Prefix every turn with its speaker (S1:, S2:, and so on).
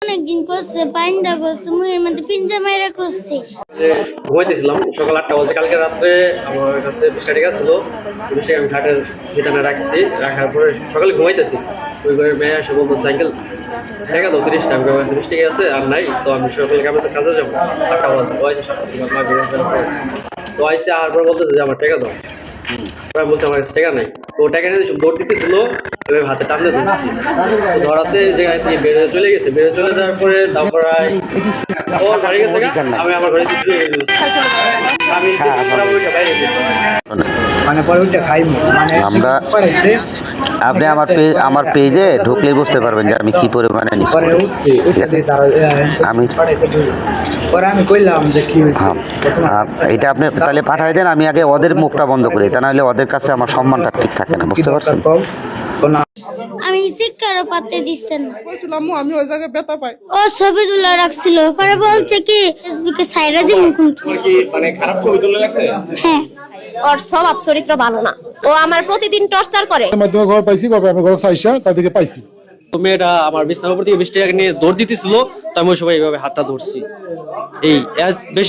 S1: অনেকদিন করছে পাইন্দা করছে মুয়ের মধ্যে পিঞ্জা মাইরা করছে।
S2: ঘুমাইতেছিলাম সকাল 8টা বাজে। কালকে রাত্রে আমার কাছে 20 টাকা ছিল, 20 টাকা আমি ঘাটের ভিতরে রাখছি। রাখার পরে সকালে ঘুমাইতেছি, ওই ঘরে মেয়ে এসে বলতো সাইকেল টাকা দাও 30 টাকা। আমার কাছে 20 টাকা আছে আর নাই, তো আমি সকালে কাজে যাবো। 8টা বাজে তো আইসি 7টা থেকে মা বের তো আইসি আর পরে বলতেছে যে আমার টাকা দাও। আমি বলছি আমার কাছে টাকা নাই। তো ও টাকা নিয়ে দৌড় দিতেছিল, এবার হাতে টানতে ধরছি। তো ধরাতে জায়গায় দিয়ে বেড়ে চলে গেছে। বেড়ে চলে যাওয়ার পরে তারপর ও বাড়ি গেছে গা, আমি আমার ঘরে শুয়ে গেছি। আমি বাইরে গেছি
S3: মানে পরে ওইটা খাইব মানে
S4: আমরা
S3: পড়াইছে
S4: আপনি আমার পেজে ঢুকলেই বুঝতে পারবেন যে আমি কি পরিমাণে নিচ্ছি।
S3: পরে উঠছে ওইটাতে তারা
S4: আমি
S3: পড়াইছে পরে আমি কইলাম যে কি হইছে
S4: হ্যাঁ, আর এটা আপনি তাহলে পাঠাই দেন, আমি আগে ওদের মুখটা বন্ধ করি, তা নাহলে ওদের কাছে আমার সম্মানটা ঠিক থাকে না, বুঝতে পারছেন?
S1: আমি শিক্ষারও পাতে দিচ্ছেন না।
S5: বলছিলাম আমি ওই জায়গায় ব্যথা পাই।
S1: ও ছবি তুলে রাখছিল, পরে বলছে কি ফেসবুকে সাইরা দিব কিন্তু।
S6: মানে খারাপ ছবি তুলে রাখছে।
S1: হ্যাঁ,
S7: ওর স্বভাব চরিত্র ভালো না, ও আমার প্রতিদিন টর্চার করে।
S8: মাধ্যমে ঘর পাইছি, আমি ঘর চাইসা তাদেরকে পাইছি।
S2: তো মেয়েটা আমার বিছানার উপর থেকে 20 টাকা নিয়ে দৌড় দিতেছিল, তো আমি ওই সময় এইভাবে হাতটা ধরছি। এই বেশি